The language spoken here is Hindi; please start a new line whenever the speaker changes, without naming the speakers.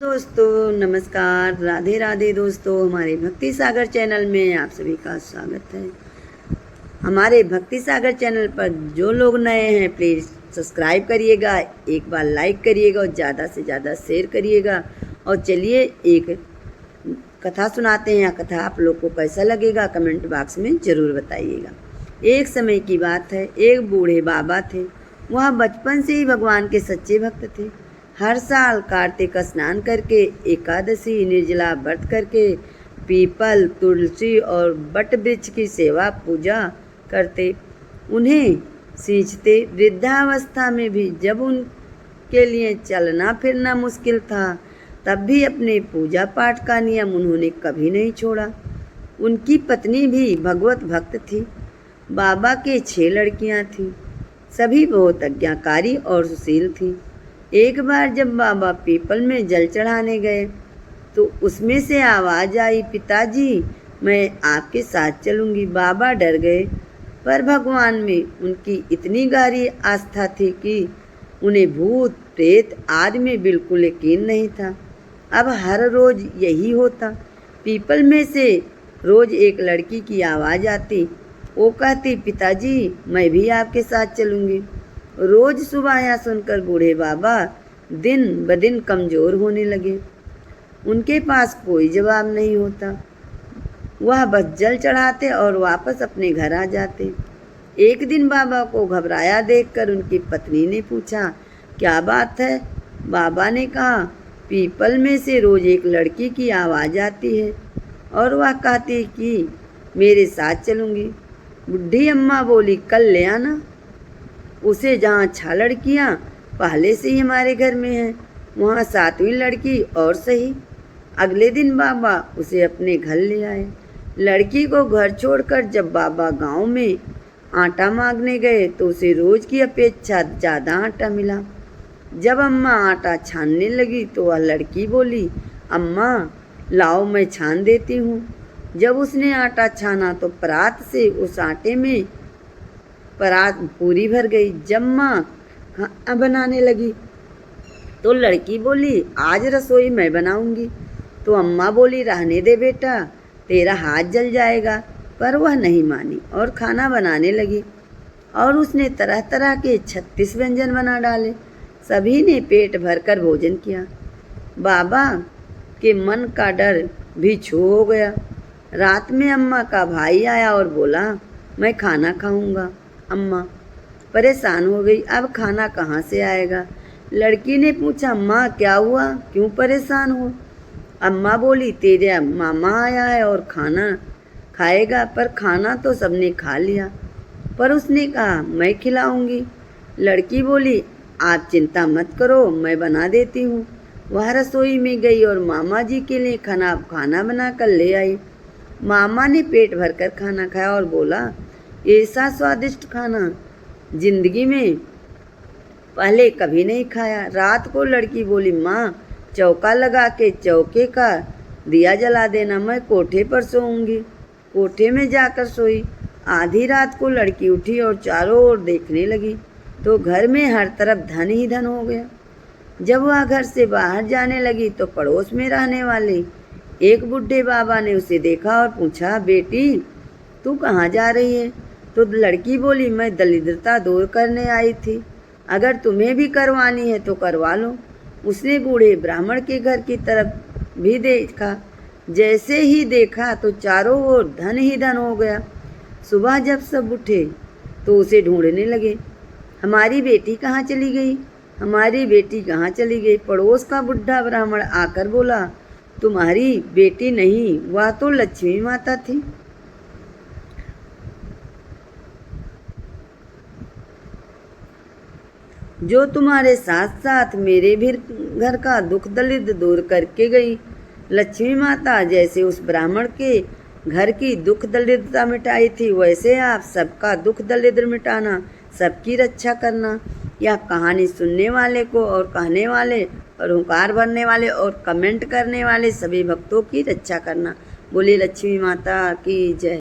दोस्तों नमस्कार, राधे राधे। दोस्तों हमारे भक्ति सागर चैनल में आप सभी का स्वागत है। हमारे भक्ति सागर चैनल पर जो लोग नए हैं प्लीज़ सब्सक्राइब करिएगा, एक बार लाइक करिएगा और ज़्यादा से ज़्यादा शेयर करिएगा। और चलिए एक कथा सुनाते हैं। कथा आप लोग को कैसा लगेगा कमेंट बॉक्स में ज़रूर बताइएगा। एक समय की बात है, एक बूढ़े बाबा थे। वह बचपन से ही भगवान के सच्चे भक्त थे। हर साल कार्तिक स्नान करके, एकादशी निर्जला व्रत करके पीपल, तुलसी और बट वृक्ष की सेवा पूजा करते, उन्हें सींचते। वृद्धावस्था में भी जब उनके लिए चलना फिरना मुश्किल था, तब भी अपने पूजा पाठ का नियम उन्होंने कभी नहीं छोड़ा। उनकी पत्नी भी भगवत भक्त थी। बाबा के 6 लड़कियां थीं, सभी बहुत आज्ञाकारी और सुशील थीं। एक बार जब बाबा पीपल में जल चढ़ाने गए तो उसमें से आवाज़ आई, पिताजी मैं आपके साथ चलूँगी। बाबा डर गए, पर भगवान में उनकी इतनी गहरी आस्था थी कि उन्हें भूत प्रेत आदि में बिल्कुल यकीन नहीं था। अब हर रोज़ यही होता। पीपल में से रोज़ एक लड़की की आवाज़ आती। वो कहती, पिताजी मैं भी आपके साथ चलूँगी। रोज़ सुबह यह सुनकर बूढ़े बाबा दिन ब दिन कमज़ोर होने लगे। उनके पास कोई जवाब नहीं होता। वह बस जल चढ़ाते और वापस अपने घर आ जाते। एक दिन बाबा को घबराया देखकर उनकी पत्नी ने पूछा, क्या बात है? बाबा ने कहा, पीपल में से रोज़ एक लड़की की आवाज़ आती है और वह कहती कि मेरे साथ चलूँगी। बुढ़ी अम्मा बोली, कल ले आना उसे। जहाँ 6 लड़कियाँ पहले से ही हमारे घर में हैं, वहाँ 7वीं लड़की और सही। अगले दिन बाबा उसे अपने घर ले आए। लड़की को घर छोड़कर जब बाबा गांव में आटा मांगने गए तो उसे रोज़ की अपेक्षा ज़्यादा आटा मिला। जब अम्मा आटा छानने लगी तो वह लड़की बोली, अम्मा लाओ मैं छान देती हूँ। जब उसने आटा छाना तो परात से उस आटे में परात पूरी भर गई। जब माँ खाना बनाने लगी तो लड़की बोली, आज रसोई मैं बनाऊंगी। तो अम्मा बोली, रहने दे बेटा, तेरा हाथ जल जाएगा। पर वह नहीं मानी और खाना बनाने लगी और उसने तरह तरह के 36 व्यंजन बना डाले। सभी ने पेट भरकर भोजन किया। बाबा के मन का डर भी छू हो गया। रात में अम्मा का भाई आया और बोला, मैं खाना खाऊंगा। अम्मा परेशान हो गई, अब खाना कहाँ से आएगा? लड़की ने पूछा, माँ क्या हुआ, क्यों परेशान हो? अम्मा बोली, तेरे मामा आया है और खाना खाएगा। पर खाना तो सबने खा लिया। पर उसने कहा, मैं खिलाऊंगी। लड़की बोली, आप चिंता मत करो, मैं बना देती हूँ। वह रसोई में गई और मामा जी के लिए खाना बना कर ले आई। मामा ने पेट भरकर खाना खाया और बोला, ऐसा स्वादिष्ट खाना जिंदगी में पहले कभी नहीं खाया। रात को लड़की बोली, माँ चौका लगा के चौके का दिया जला देना, मैं कोठे पर सोऊंगी। कोठे में जाकर सोई। आधी रात को लड़की उठी और चारों ओर देखने लगी तो घर में हर तरफ धन ही धन हो गया। जब वह घर से बाहर जाने लगी तो पड़ोस में रहने वाले एक बूढ़े बाबा ने उसे देखा और पूछा, बेटी तू कहाँ जा रही है? तो लड़की बोली, मैं दरिद्रता दूर करने आई थी, अगर तुम्हें भी करवानी है तो करवा लो। उसने बूढ़े ब्राह्मण के घर की तरफ भी देखा। जैसे ही देखा तो चारों ओर धन ही धन हो गया। सुबह जब सब उठे तो उसे ढूंढने लगे, हमारी बेटी कहाँ चली गई, हमारी बेटी कहाँ चली गई? पड़ोस का बुढ़ा ब्राह्मण आकर बोला, तुम्हारी बेटी नहीं, वह तो लक्ष्मी माता थी। जो तुम्हारे साथ साथ मेरे भी घर का दुख दरिद्र दूर करके गई। लक्ष्मी माता जैसे उस ब्राह्मण के घर की दुख दरिद्रता मिटाई थी, वैसे आप सबका दुख दरिद्र मिटाना, सबकी रक्षा करना। यह कहानी सुनने वाले को और कहने वाले और हुंकार भरने वाले और कमेंट करने वाले सभी भक्तों की रक्षा करना। बोले लक्ष्मी माता की जय।